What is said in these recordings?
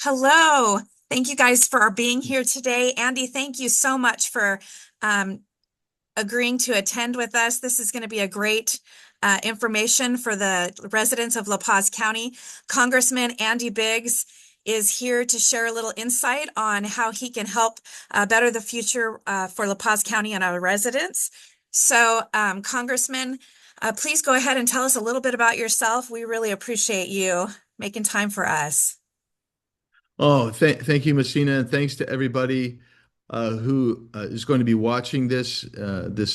Hello. Thank you guys for being here today. Andy, thank you so much for um, agreeing to attend with us. This is going to be a great information for the residents of La Paz County. Congressman Andy Biggs is here to share a little insight on how he can help better the future for La Paz County and our residents. So, Congressman, please go ahead and tell us a little bit about yourself. We really appreciate you making time for us. Oh, thank you, Mesena, and thanks to everybody who is going to be watching this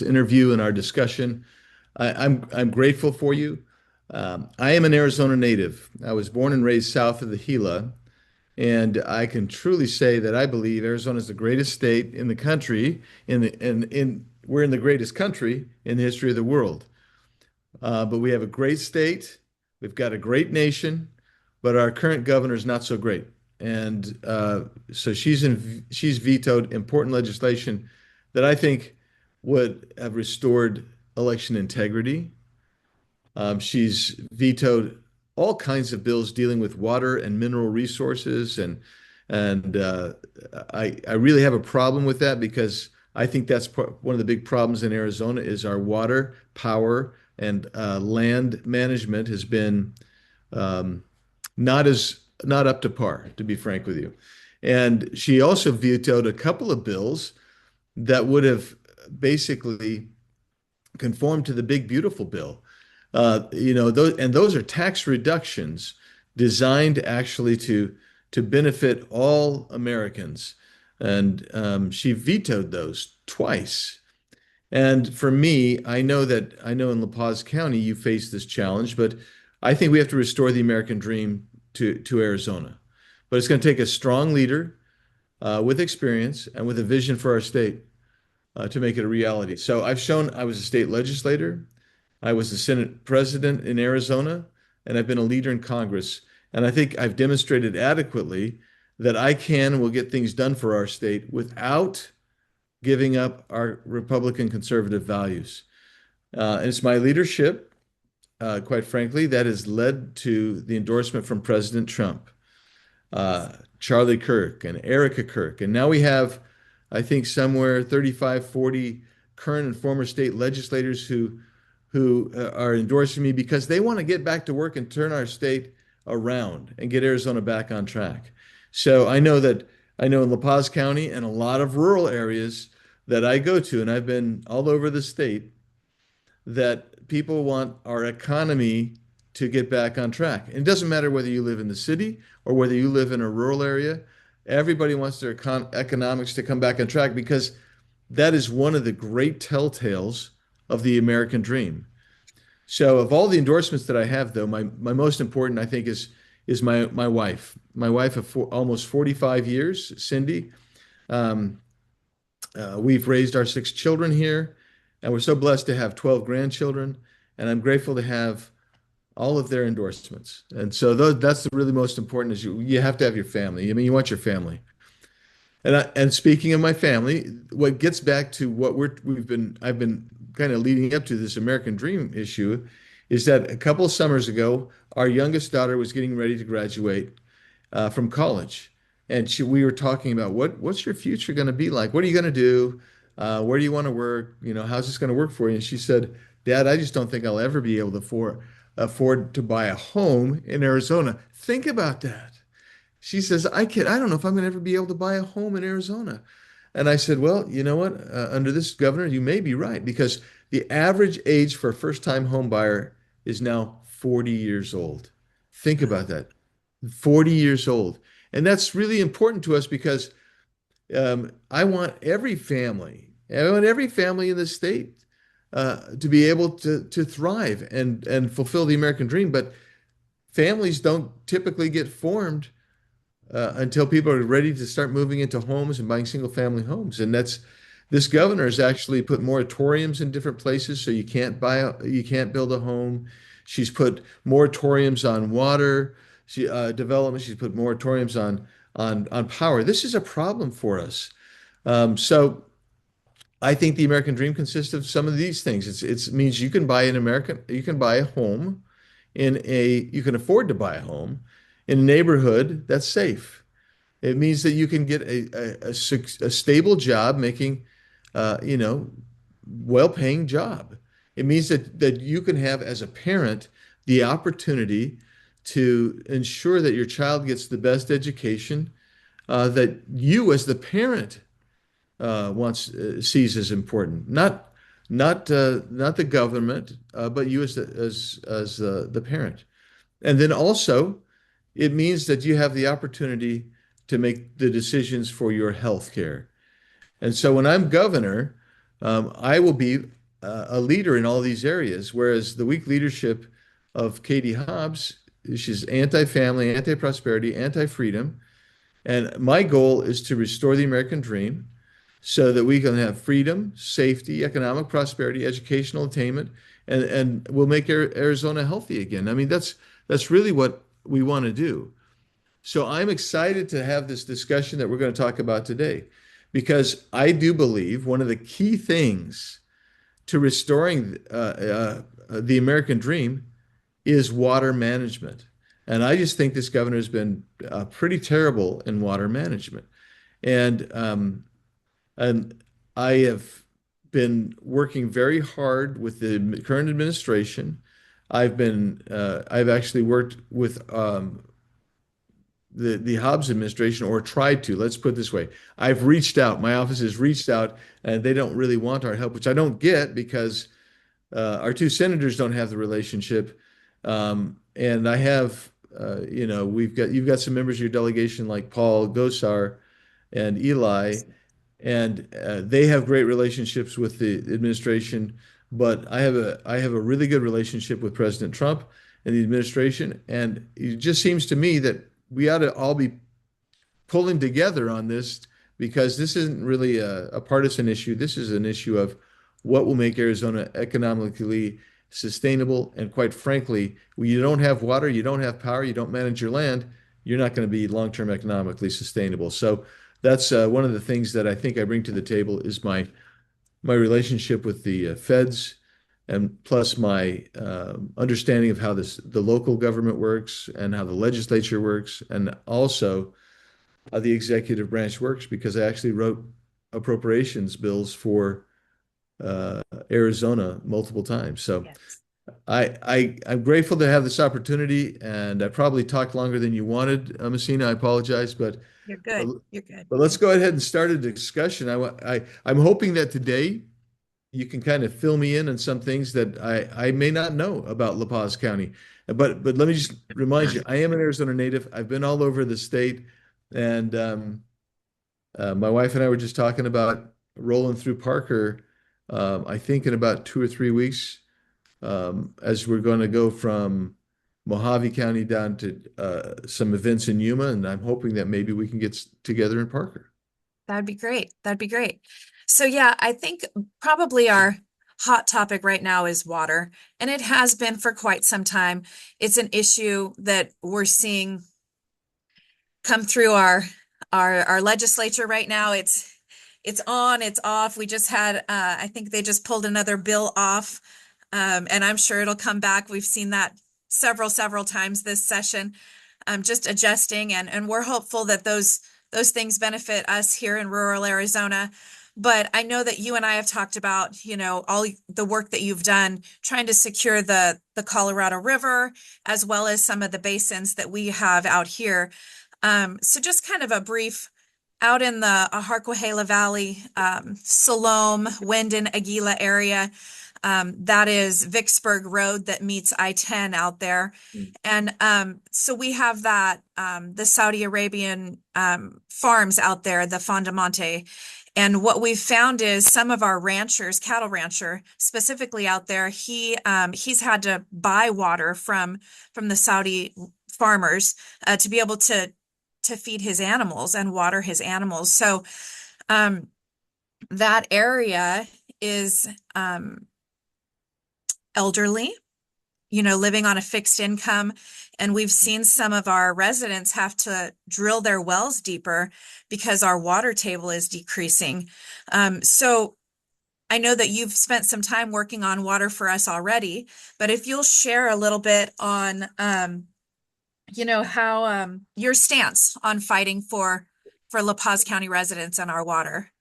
interview and our discussion. I'm grateful for you. I am an Arizona native. I was born and raised south of the Gila, and I can truly say that I believe Arizona is the greatest state in the country. We're in the greatest country in the history of the world. But we have a great state. We've got a great nation, but our current governor is not so great. And so she's vetoed important legislation that I think would have restored election integrity. She's vetoed all kinds of bills dealing with water and mineral resources, and I really have a problem with that because I think that's one of the big problems in Arizona is our water, power, and land management has been um, not up to par, to be frank with you. And she also vetoed a couple of bills that would have basically conformed to the big beautiful bill. Those are tax reductions designed actually to benefit all Americans. And she vetoed those twice. And for me, I know in La Paz County you face this challenge, but I think we have to restore the American dream to Arizona. But it's going to take a strong leader with experience and with a vision for our state to make it a reality. So I've shown I was a state legislator, I was the Senate president in Arizona, and I've been a leader in Congress. And I think I've demonstrated adequately that I can and will get things done for our state without giving up our Republican conservative values. And it's my leadership, quite frankly, that has led to the endorsement from President Trump, Charlie Kirk, and Erica Kirk. And now we have, I think, somewhere 35, 40 current and former state legislators who are endorsing me because they want to get back to work and turn our state around and get Arizona back on track. So I know in La Paz County and a lot of rural areas that I go to, and I've been all over the state, that people want our economy to get back on track. And it doesn't matter whether you live in the city or whether you live in a rural area. Everybody wants their economics to come back on track because that is one of the great telltales of the American dream. So, of all the endorsements that I have, though, my most important, I think, is my wife. My wife of almost 45 years, Cindy. Um, we've raised our six children here, and we're so blessed to have 12 grandchildren. And I'm grateful to have all of their endorsements. And so that's the really most important is you have to have your family. I mean, you want your family. And speaking of my family, what gets back to what I've been kind of leading up to this American Dream issue is that a couple of summers ago, our youngest daughter was getting ready to graduate from college, and we were talking about what's your future going to be like? What are you going to do? Where do you want to work? You know, how's this going to work for you? And she said, Dad, I just don't think I'll ever be able to afford to buy a home in Arizona. Think about that. She says, I don't know if I'm going to ever be able to buy a home in Arizona. And I said, well, you know what? Under this governor, you may be right because the average age for a first-time home buyer is now 40 years old. Think about that. 40 years old. And that's really important to us because I want every family in the state to be able to thrive and fulfill the American dream. But families don't typically get formed until people are ready to start moving into homes and buying single family homes. And this governor has actually put moratoriums in different places so you can't build a home. She's put moratoriums on water development. She's put moratoriums on power. This is a problem for us. So I think the American dream consists of some of these things. It means you can buy a home you can afford to buy a home in a neighborhood that's safe. It means that you can get a stable job making, you know, well-paying job. It means that you can have, as a parent, the opportunity to ensure that your child gets the best education that you, as the parent, wants sees as important. Not the government, but you as the parent. And then also, it means that you have the opportunity to make the decisions for your health care. And so when I'm governor, I will be a leader in all these areas, whereas the weak leadership of Katie Hobbs, she's anti-family, anti-prosperity, anti-freedom. And my goal is to restore the American dream so that we can have freedom, safety, economic prosperity, educational attainment, and we'll make Arizona healthy again. I mean, that's really what we want to do. So I'm excited to have this discussion that we're going to talk about today, because I do believe one of the key things to restoring the American dream is water management. And I just think this governor has been pretty terrible in water management. And and I have been working very hard with the current administration. I've actually worked with the Hobbs administration, or tried to. Let's put it this way: I've reached out. My office has reached out, and they don't really want our help, which I don't get because our two senators don't have the relationship. And I have, you've got some members of your delegation like Paul Gosar and Eli, and they have great relationships with the administration. But I have a really good relationship with President Trump and the administration, and it just seems to me that we ought to all be pulling together on this, because this isn't really a partisan issue. This is an issue of what will make Arizona economically sustainable. And quite frankly, when you don't have water, you don't have power, you don't manage your land, you're not going to be long-term economically sustainable. So that's one of the things that I think I bring to the table is my relationship with the feds, and plus my understanding of how the local government works and how the legislature works, and also how the executive branch works, because I actually wrote appropriations bills for Arizona multiple times. So Yes. I'm grateful to have this opportunity, and I probably talked longer than you wanted, Messina. I apologize, You're but good. You're good. let's go ahead and start a discussion. I'm hoping that today you can kind of fill me in on some things that I may not know about La Paz County. But let me just remind you, I am an Arizona native. I've been all over the state, and my wife and I were just talking about rolling through Parker. I think in about 2 or 3 weeks, as we're going to go from Mojave County down to some events in Yuma, and I'm hoping that maybe we can get together in Parker. That'd be great. That'd be great. So yeah, I think probably our hot topic right now is water, and it has been for quite some time. It's an issue that we're seeing come through our legislature right now. It's on, it's off. We just had I think they just pulled another bill off. And I'm sure it'll come back. We've seen that several times this session. Just adjusting, and we're hopeful that those things benefit us here in rural Arizona. But I know that you and I have talked about, all the work that you've done trying to secure the Colorado River, as well as some of the basins that we have out here. So just kind of a brief out in the Harquahala Valley, Siloam, Windon, Aguila area. That is Vicksburg Road that meets I-10 out there. And so we have that, the Saudi Arabian farms out there, the Fondamonte. And what we've found is some of our ranchers, cattle rancher specifically out there, he's had to buy water from the Saudi farmers to be able to feed his animals and water his animals. So that area is elderly, living on a fixed income. And we've seen some of our residents have to drill their wells deeper because our water table is decreasing. So I know that you've spent some time working on water for us already, but if you'll share a little bit on, how your stance on fighting for La Paz County residents and our water.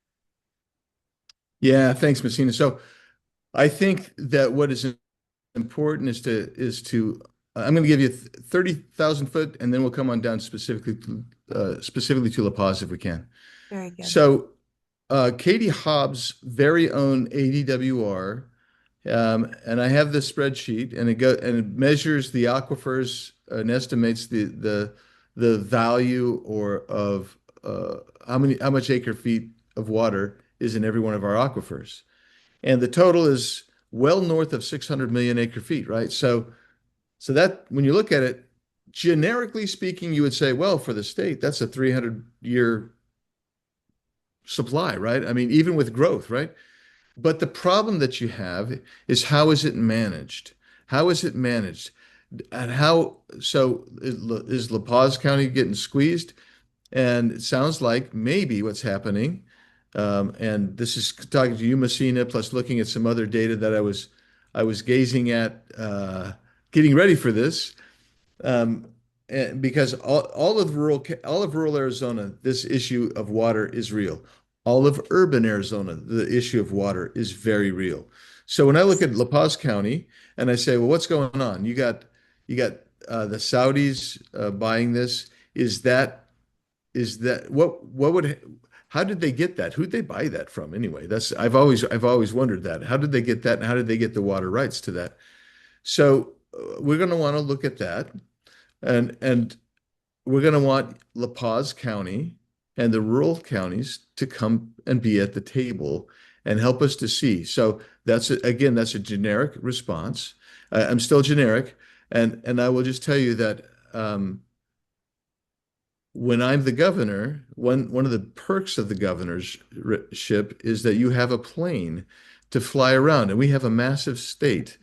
Yeah, thanks, Messina. So I think that what is important is to I'm going to give you 30,000 foot, and then we'll come on down specifically to La Paz if we can. Very good. So Katie Hobbs' very own ADWR, and I have this spreadsheet, and it measures the aquifers and estimates the value or of how much acre feet of water is in every one of our aquifers. And the total is well north of 600 million acre feet, right? So that when you look at it, generically speaking, you would say, well, for the state, that's a 300-year supply, right? I mean, even with growth, right? But the problem that you have is how is it managed? How is it managed? And is La Paz County getting squeezed? And it sounds like maybe what's happening, and this is talking to you, Messina, plus looking at some other data that I was gazing at, getting ready for this, because all of rural Arizona, this issue of water is real. All of urban Arizona, the issue of water is very real. So when I look at La Paz County and I say, well, what's going on? You got the Saudis buying this. Is that what would how did they get that? Who'd they buy that from anyway? That's I've always wondered that. How did they get that, and how did they get the water rights to that? So we're going to want to look at that, and we're going to want La Paz County and the rural counties to come and be at the table and help us to see. So that's a generic response. I'm still generic, and I will just tell you that. When I'm the governor, one of the perks of the governorship is that you have a plane to fly around, and we have a massive state.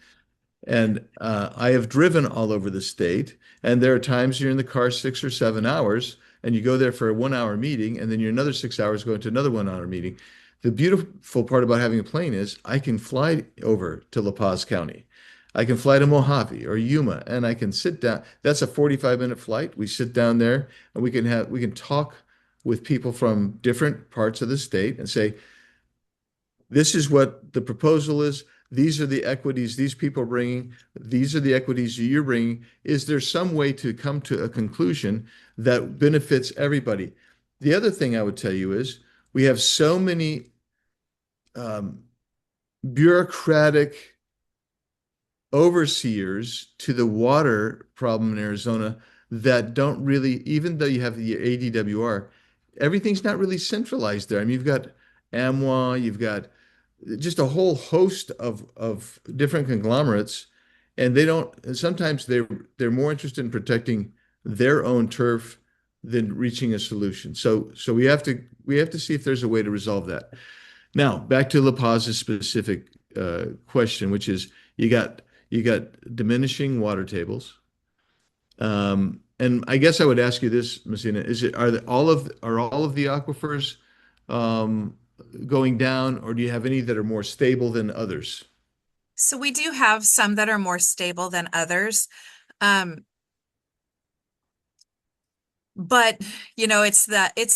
And I have driven all over the state, and there are times you're in the car 6 or 7 hours, and you go there for a 1 hour meeting, and then you're another 6 hours going to another 1 hour meeting. The beautiful part about having a plane is I can fly over to La Paz County. I can fly to Mojave or Yuma, and I can sit down. That's a 45-minute flight. We sit down there, and we can talk with people from different parts of the state and say, this is what the proposal is. These are the equities these people are bringing. These are the equities you're bringing. Is there some way to come to a conclusion that benefits everybody? The other thing I would tell you is we have so many um, bureaucratic overseers to the water problem in Arizona that don't really, even though you have the ADWR, everything's not really centralized there. I mean, you've got AMWA, you've got just a whole host of different conglomerates, and they don't. And sometimes they're more interested in protecting their own turf than reaching a solution. So we have to see if there's a way to resolve that. Now back to La Paz's specific question, which is you got diminishing water tables. And I guess I would ask you this, Messina, are all of the aquifers um, going down, or do you have any that are more stable than others? So we do have some that are more stable than others. Um, but it's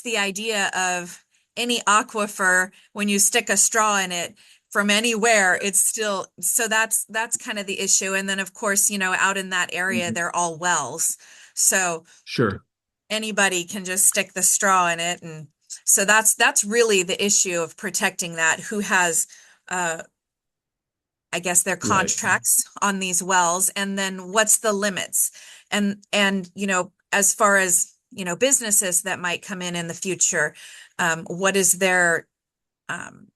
the idea of any aquifer when you stick a straw in it from anywhere, it's still so that's kind of the issue. And then of course, out in that area, Mhm. they're all wells. So Sure. anybody can just stick the straw in it. And so that's really the issue of protecting that, who has uh I guess their Right. contracts on these wells, and then what's the limits? And as far as, businesses that might come in the future, what is their um,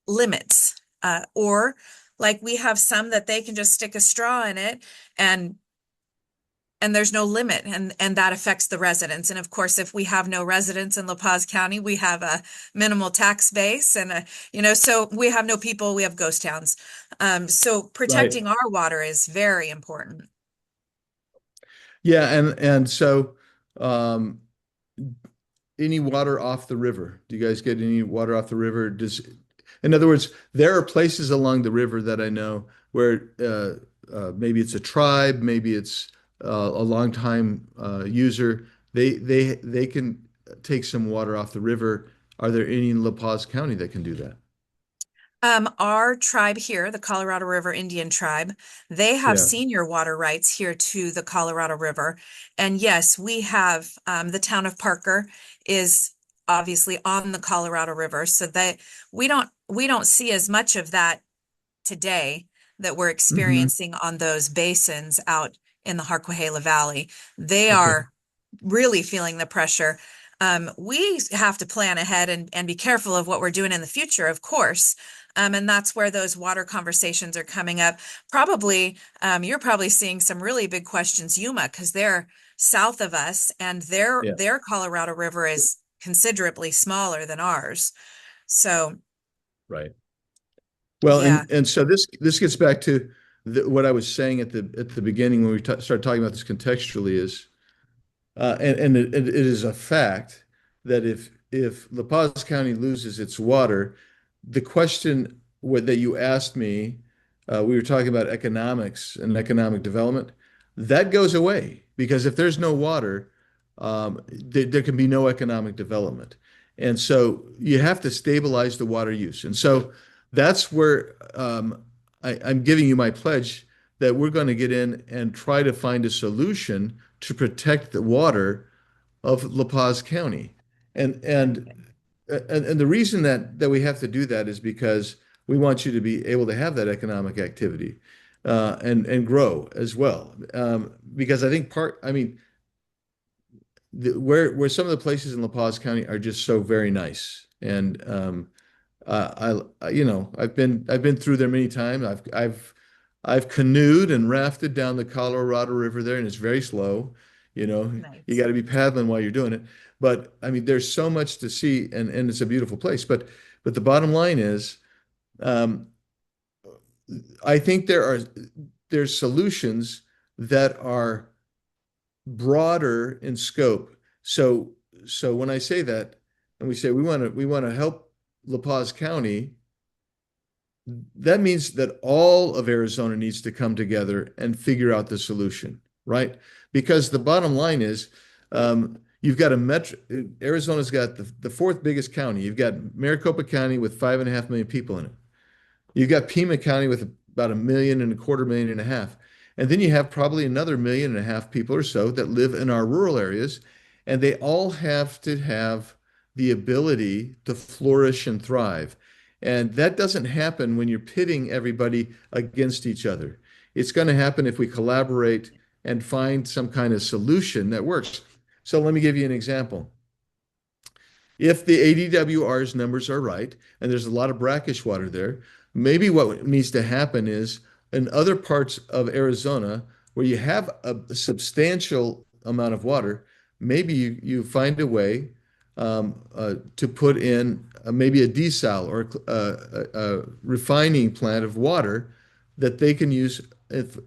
limits? Or like we have some that they can just stick a straw in it and there's no limit, and that affects the residents. And of course, if we have no residents in La Paz County, we have a minimal tax base, and so we have no people, we have ghost towns. So Right. protecting our water is very important. Yeah, and so um, any water off the river? Do you guys get any water off the river? In other words, there are places along the river that I know where maybe it's a tribe, maybe it's a longtime user. They can. take some water off the river, are there any in La Paz County that can do that? Our tribe here, the Colorado River Indian tribe, they have Yeah. senior water rights here to the Colorado River. And yes, we have, the town of Parker is obviously on the Colorado River, so that we don't see as much of that today that we're Hmm. experiencing on those basins out in the Harquahala Valley. They Okay. are really feeling the pressure. We have to plan ahead and be careful of what we're doing in the future, of course. And that's where those water conversations are coming up. Probably, you're probably seeing some really big questions, Yuma, because they're south of us, and their Yeah. their Colorado River is considerably smaller than ours. So, Right. Well, yeah, and so this gets back to what I was saying at the beginning when we started talking about this contextually is and it is a fact that if La Paz County loses its water, the question that you asked me, we were talking about economics and economic development, that goes away because if there's no water, there can be no economic development. And so you have to stabilize the water use. And so that's where I'm giving you my pledge that we're going to get in and try to find a solution to protect the water of La Paz County. And very and good. and the reason that we have to do that is because we want you to be able to have that economic activity and grow as well. Because I think I mean, where some of the places in La Paz County are just so very nice, and you know, I've been through there many times. I've canoed and rafted down the Colorado River there, and it's very slow. You know, you Nice. got to be paddling while you're doing it. But I mean, there's so much to see, and it's a beautiful place. But the bottom line is, um, I think there's solutions that are broader in scope. So when I say that, and we say we want to help La Paz County, that means that all of Arizona needs to come together and figure out the solution, right? Because the bottom line is, you've got a metro. Arizona's got the fourth biggest county. You've got Maricopa County with 5.5 million people in it. You've got Pima County with about 1.25 million. And then you have probably another 1.5 million people or so that live in our rural areas. And they all have to have the ability to flourish and thrive. And that doesn't happen when you're pitting everybody against each other. It's going to happen if we collaborate and find some kind of solution that works. So let me give you an example. If the ADWR's numbers are right, and there's a lot of brackish water there, maybe what needs to happen is in other parts of Arizona where you have a substantial amount of water, maybe you find a way to put in maybe a desal or a refining plant of water that they can use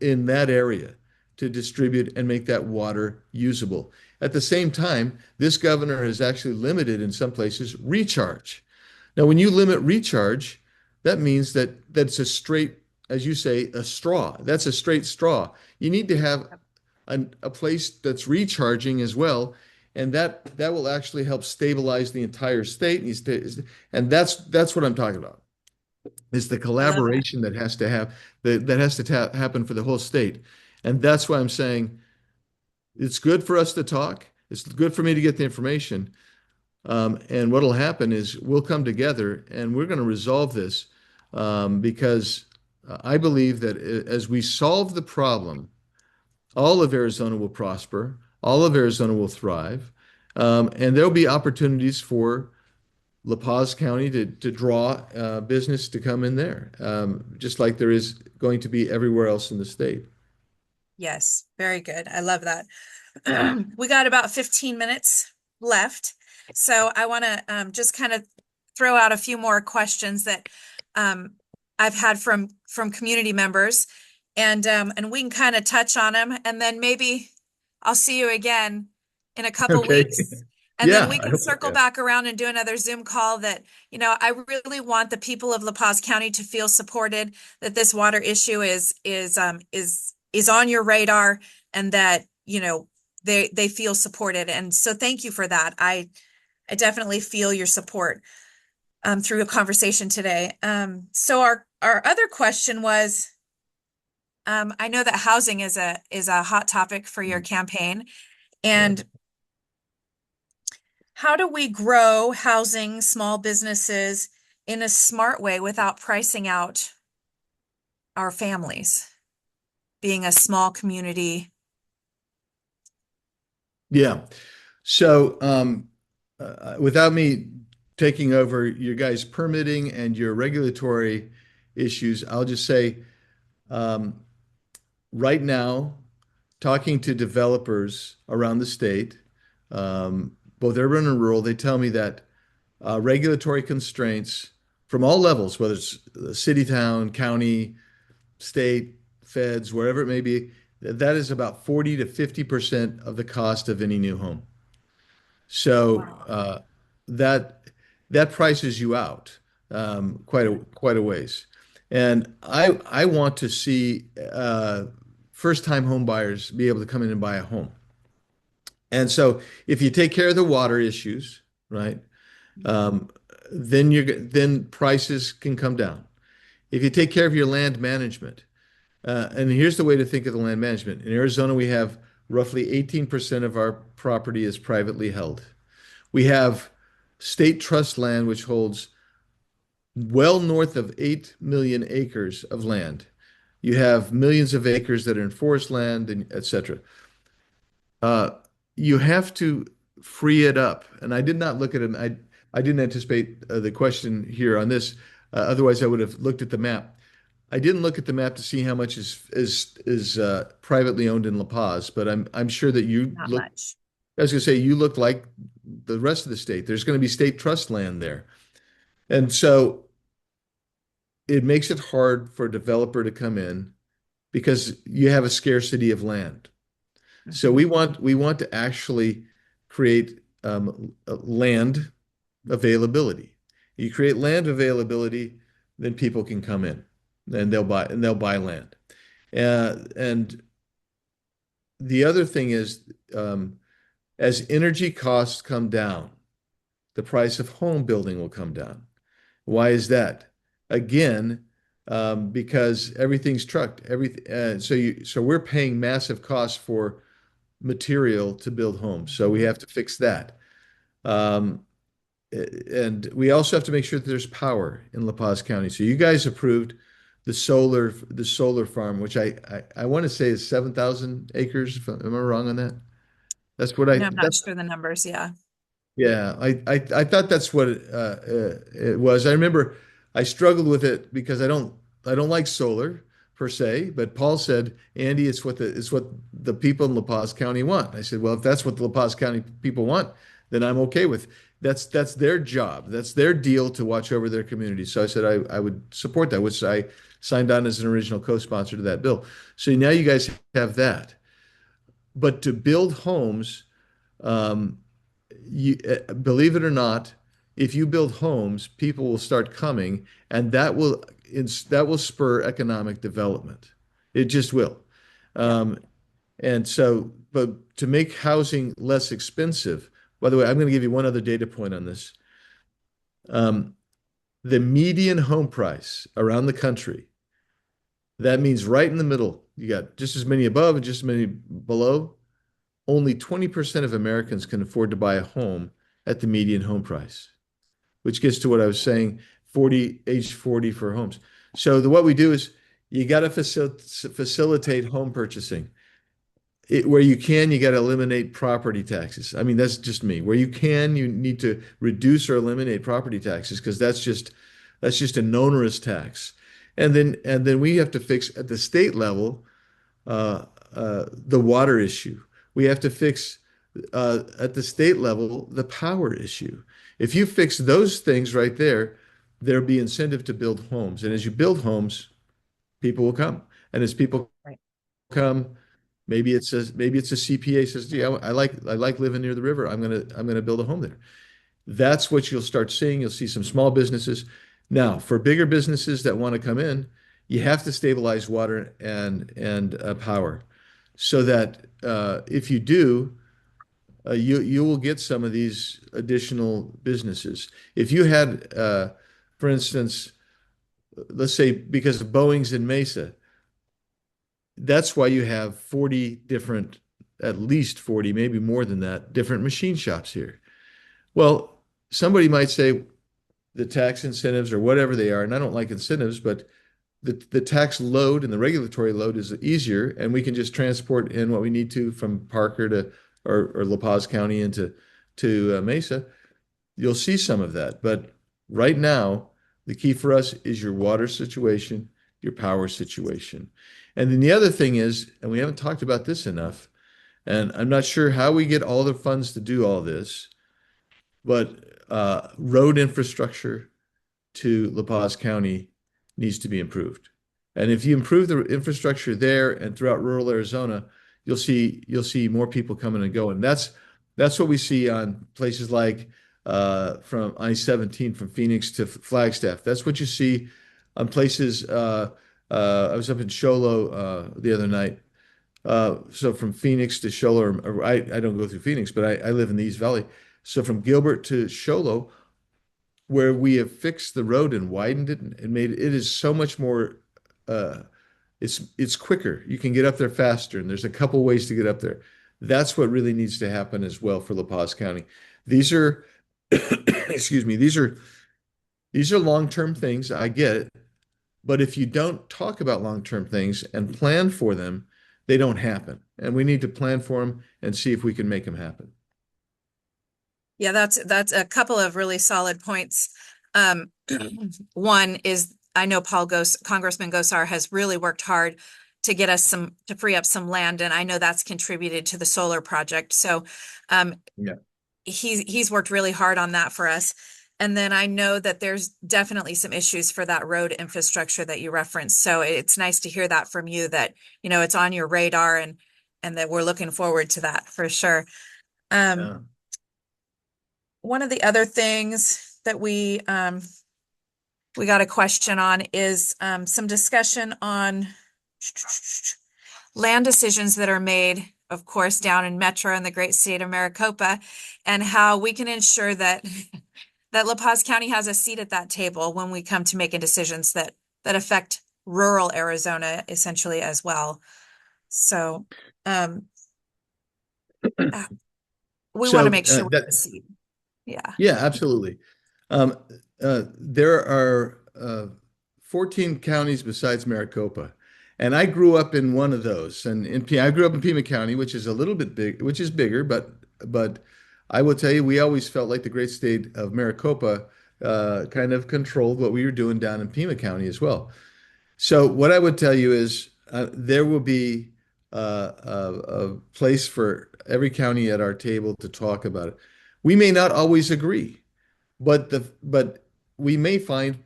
in that area to distribute and make that water usable. At the same time, this governor has actually limited in some places recharge. Now, when you limit recharge, that means that that's a straight, as you say, a straw. That's a straight straw. You need to have a place that's recharging as well, and that will actually help stabilize the entire state. And that's what I'm talking about. Is the I love that. collaboration that has to have that has to happen for the whole state, and that's why I'm saying it's good for us to talk. It's good for me to get the information. And what'll happen is we'll come together and we're going to resolve this because I believe that as we solve the problem, all of Arizona will prosper, all of Arizona will thrive, and there'll be opportunities for La Paz County to draw business to come in there, just like there is going to be everywhere else in the state. Yes, very good. I love that. We got about 15 minutes left. So I want to just kind of throw out a few more questions that um, I've had from community members, and we can kind of touch on them, and then maybe I'll see you again in a couple Okay. weeks, and then Yeah, we I can hope so. circle Yeah. back around and do another Zoom call. That, I really want the people of La Paz County to feel supported, that this water issue is on your radar, and that they feel supported. And so thank you for that. I definitely feel your support through a conversation today. So our other question was, I know that housing is a hot topic for your campaign, Yeah. and how do we grow housing, small businesses in a smart way without pricing out our families, being a small community? Yeah. So, without me taking over your guys' permitting and your regulatory issues, I'll just say, um, right now, talking to developers around the state, both urban and rural, they tell me that regulatory constraints from all levels, whether it's city, town, county, state, feds, wherever it may be, that is about 40 to 50% of the cost of any new home. So Wow. that that prices you out quite a ways. And I want to see first-time home buyers be able to come in and buy a home. And so if you take care of the water issues, right, um, then prices can come down. If you take care of your land management, and here's the way to think of the land management. In Arizona, we have roughly 18% of our property is privately held. We have state trust land, which holds well north of 8 million acres of land. You have millions of acres that are in forest land, and et cetera. Uh, you have to free it up. And I did not look at it. I didn't anticipate the question here on this. Otherwise, I would have looked at the map. I didn't look at the map to see how much is privately owned in La Paz, but I'm sure that you Not look. much. I was going to say you look like the rest of the state. There's going to be state trust land there, and so it makes it hard for a developer to come in because you have a scarcity of land. So Mhm. we want to actually create land availability. You create land availability, then people can come in and they'll buy land. And the other thing is, as energy costs come down, the price of home building will come down. Why is that? Again, because everything's trucked. So we're paying massive costs for material to build homes. So we Mhm. have to fix that. Um, and we also have to make sure that there's power in La Paz County. So you guys approved the solar farm, which I want to say is 7,000 acres. Am I wrong on that? No, I'm not That's sure the numbers. Yeah. yeah, I thought that's what it was. I remember I struggled with it because I don't like solar per se, but Paul said, Andy, it's what the people in La Paz County want. I said, well, if that's what the La Paz County people want, then I'm okay with. That's their job. That's their deal to watch over their community. So I said I would support that, which I signed on as an original co-sponsor to that bill. So now you guys have that. But to build homes, um, believe it or not, if you build homes, people will start coming, and that will spur economic development. It just will. Yep. Um, and so, but to make housing less expensive, by the way, I'm going to give you one other data point on this. Um, the median home price around the country, that means right in the middle, you got just as many above and just as many below. Only 20% of Americans can afford to buy a home at the median home price, which gets to what I was saying, age 40 for homes. So what we do is you got to facilitate home purchasing. Where you can, you got to eliminate property taxes. I mean, that's just me. Where you can, you need to reduce or eliminate property taxes because that's just an onerous tax. And then we have to fix at the state level the water issue. We have to fix at the state level the power issue. If you fix those things right there, there'll be incentive to build homes. And as you build homes, people will come. And as people Right. come, maybe it's a CPA says, "Gee, I like living near the river. I'm gonna build a home there." That's what you'll start seeing. You'll see some small businesses. Now, for bigger businesses that want to come in, you have to stabilize water and power so that if you do, you will get some of these additional businesses. If you had, for instance, let's say because of Boeing's in Mesa, that's why you have 40 different, at least 40, maybe more than that, different machine shops here. Well, somebody might say the tax incentives or whatever they are, and I don't like incentives, but the tax load and the regulatory load is easier, and we can just transport in what we need to from Parker to or La Paz County into to Mesa. You'll see some of that, but right now the key for us is your water situation, your power situation, and then the other thing is, and we haven't talked about this enough, and I'm not sure how we get all the funds to do all this, but road infrastructure to La Paz County needs to be improved. And if you improve the infrastructure there and throughout rural Arizona, you'll see more people coming and going. That's what we see on places like from I-17 from Phoenix to Flagstaff. That's what you see on places. I was up in Show Low the other night. So from Phoenix to Show Low, or I don't go through Phoenix, but I live in the East Valley. So from Gilbert to Show Low, where we have fixed the road and widened it and made it is so much more uh it's quicker. You can get up there faster and there's a couple ways to get up there. That's what really needs to happen as well for La Paz County. These are excuse me, these are long-term things. I get it. But if you don't talk about long-term things and plan for them, they don't happen. And we need to plan for them and see if we can make them happen. Yeah, that's a couple of really solid points. Um, one is I know Congressman Gosar has really worked hard to get us to free up some land, and I know that's contributed to the solar project. So um, Yeah. he's worked really hard on that for us. And then I know that there's definitely some issues for that road infrastructure that you referenced. So it's nice to hear that from you that, it's on your radar and that we're looking forward to that for sure. Um, Yeah. one of the other things that we got a question on is some discussion on land decisions that are made, of course, down in Metro and the great state of Maricopa, and how we can ensure that that La Paz County has a seat at that table when we come to making decisions that affect rural Arizona essentially as well. So um, uh, we want to So make sure we have a that seat. Yeah. Yeah, absolutely. There are 14 counties besides Maricopa, and I grew up in one of those. And I grew up in Pima County, which is a little bit big, which is bigger, but I will tell you, we always felt like the great state of Maricopa kind of controlled what we were doing down in Pima County as well. So what I would tell you is there will be a place for every county at our table to talk about it. We may not always agree, but we may find,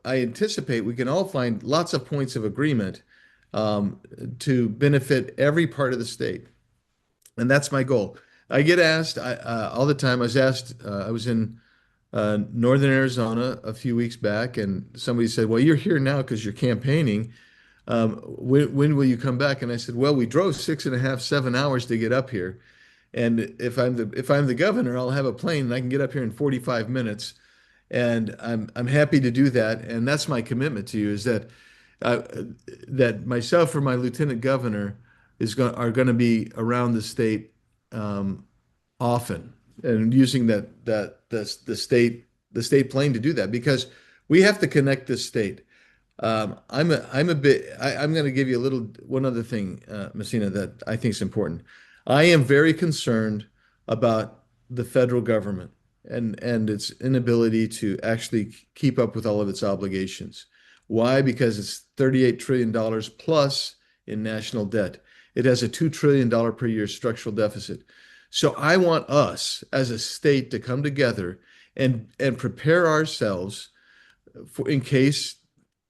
I anticipate we can all find lots of points of agreement um, to benefit every part of the state, and that's my goal. I get asked all the time. I was asked. I was in northern Arizona a few weeks back, and somebody said, "Well, you're here now because you're campaigning. When will you come back?" And I said, "Well, we drove 6.5, 7 hours to get up here, and if I'm the governor, I'll have a plane and I can get up here in 45 minutes." And I'm happy to do that. And that's my commitment to you is uh, that myself or my lieutenant governor are going to be around the state um, often and using the state plane to do that because we have to connect this state. I'm going to give you one other thing, Messina, that I think is important. I am very concerned about the federal government and its inability to actually keep up with all of its obligations. Why? Because it's $38 trillion plus in national debt. It has a $2 trillion per year structural deficit. So I want us as a state to come together and prepare ourselves in case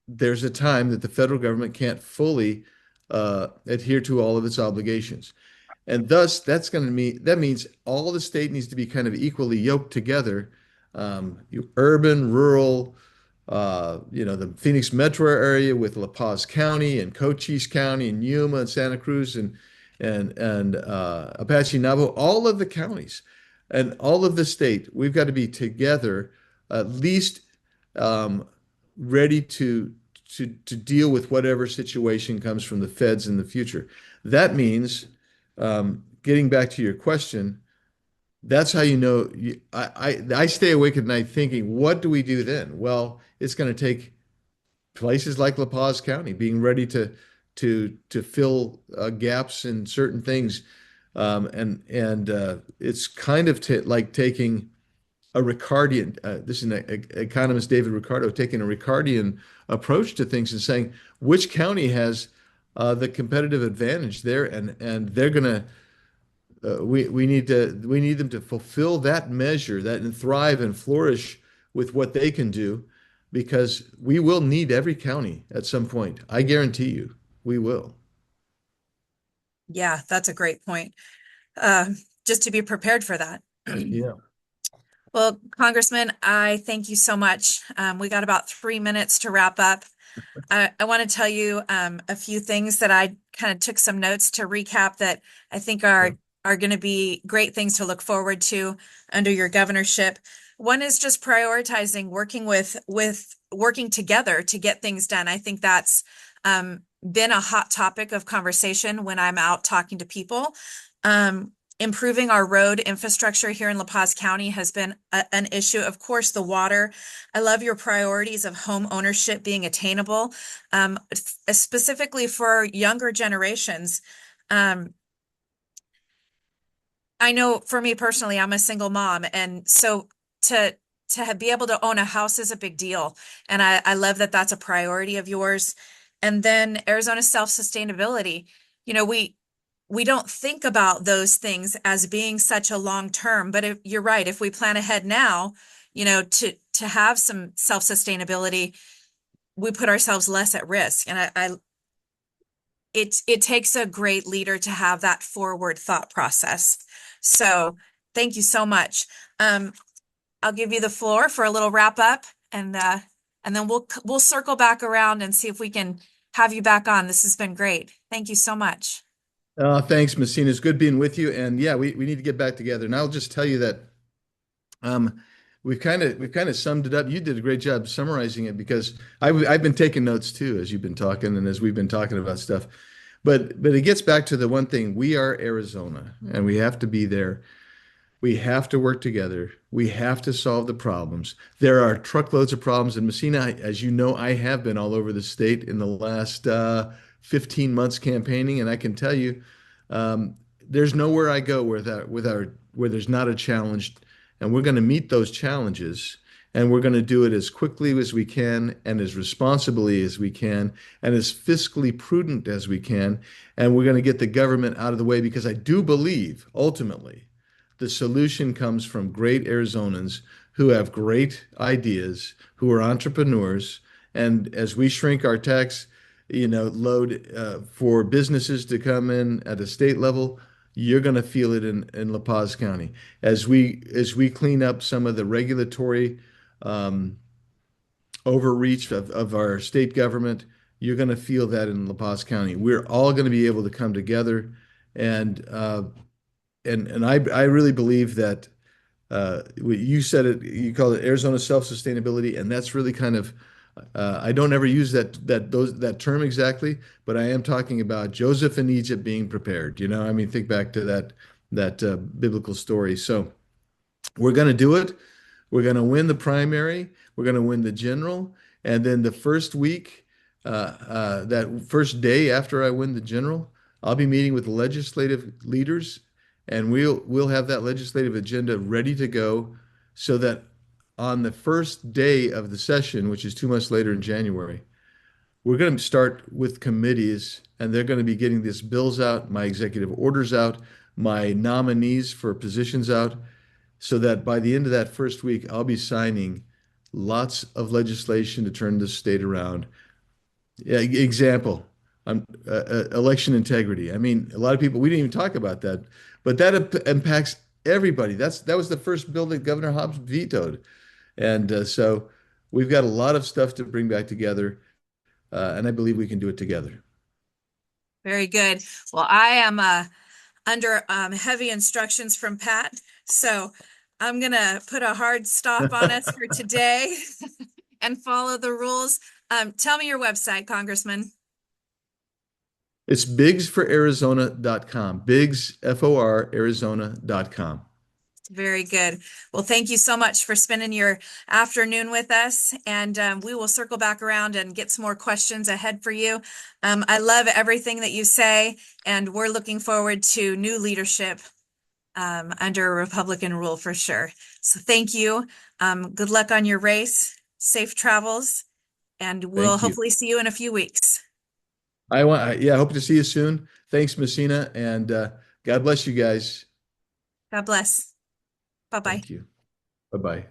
there's a time that the federal government can't fully adhere to all of its obligations. And thus, that means all the state needs to be kind of equally yoked together, urban, rural, the Phoenix metro area with La Paz County and Cochise County and Yuma and Santa Cruz. and Apache Navajo, all of the counties and all of the state. We've got to be together, at least um, ready to deal with whatever situation comes from the feds in the future. That means, getting back to your question, that's how you know. I stay awake at night thinking, what do we do then? Well, it's going to take places like La Paz County being ready to fill gaps in certain things, and it's kind of like taking a Ricardian. This is an economist David Ricardo taking a Ricardian approach to things and saying which county has the competitive advantage there, and they're gonna. We need them to fulfill that measure that and thrive and flourish with what they can do, because we will need every county at some point. I guarantee you, we will. Yeah, that's a great point. Uh, just to be prepared for that. Yeah. Well, Congressman, I thank you so much. We got about 3 minutes to wrap up. I want to tell you a few things that I kind of took some notes to recap that I think are going to be great things to look forward to under your governorship. One is just prioritizing working together to get things done. I think that's been a hot topic of conversation when I'm out talking to people. Improving our road infrastructure here in La Paz County has been an issue. Of course, the water. I love your priorities of home ownership being attainable, specifically for younger generations. Um, I know for me personally, I'm a single mom, and so to be able to own a house is a big deal, and I love that that's a priority of yours. And then Arizona self-sustainability. You know, we don't think about those things as being such a long term, but if, you're right. If we plan ahead now, you know, to have some self-sustainability, we put ourselves less at risk. And it takes a great leader to have that forward thought process. So thank you so much. Um, I'll give you the floor for a little wrap up, and then we'll circle back around and see if we can have you back on. This has been great. Thank you so much. Thanks, Messina. It's good being with you. And yeah, we need to get back together. And I'll just tell you that um, we've kind of summed it up. You did a great job summarizing it, because I've been taking notes too as you've been talking and as we've been talking about stuff. But it gets back to the one thing: we are Arizona, and we have to be there. We have to work together. We have to solve the problems. There are truckloads of problems in Messina. As you know, I have been all over the state in the last 15 months campaigning, and I can tell you, there's nowhere I go where there's not a challenge, and we're going to meet those challenges, and we're going to do it as quickly as we can, and as responsibly as we can, and as fiscally prudent as we can, and we're going to get the government out of the way, because I do believe ultimately the solution comes from great Arizonans who have great ideas, who are entrepreneurs. And as we shrink our tax, load for businesses to come in at a state level, you're going to feel it in La Paz County. As we clean up some of the regulatory um, overreach of our state government, you're going to feel that in La Paz County. We're all going to be able to come together, and I really believe that you said it, you call it Arizona self-sustainability, and that's really kind of I don't ever use that term exactly, but I am talking about Joseph in Egypt being prepared. I mean, think back to that biblical story. So we're going to do it. We're going to win the primary. We're going to win the general. And then the first week, that first day after I win the general, I'll be meeting with legislative leaders, and we'll have that legislative agenda ready to go, so that on the first day of the session, which is 2 months later in January, we're going to start with committees, and they're going to be getting these bills out, my executive orders out, my nominees for positions out, so that by the end of that first week, I'll be signing lots of legislation to turn the state around. Yeah, example, election integrity. I mean, a lot of people, we didn't even talk about that, but that impacts everybody. That was the first bill that Governor Hobbs vetoed. And so we've got a lot of stuff to bring back together, and I believe we can do it together. Very good. Well, I am under heavy instructions from Pat, so I'm gonna put a hard stop on us for today and follow the rules. Tell me your website, Congressman. It's bigsforarizona.com. Bigs, F-O-R, Arizona.com. Very good. Well, thank you so much for spending your afternoon with us, and we will circle back around and get some more questions ahead for you. I love everything that you say, and we're looking forward to new leadership under Republican rule for sure. So thank you. Good luck on your race. Safe travels, and we'll Thank you. hopefully see you in a few weeks. Yeah, I hope to see you soon. Thanks, Messina, and God bless you guys. God bless. Bye bye. Thank you. Bye-bye.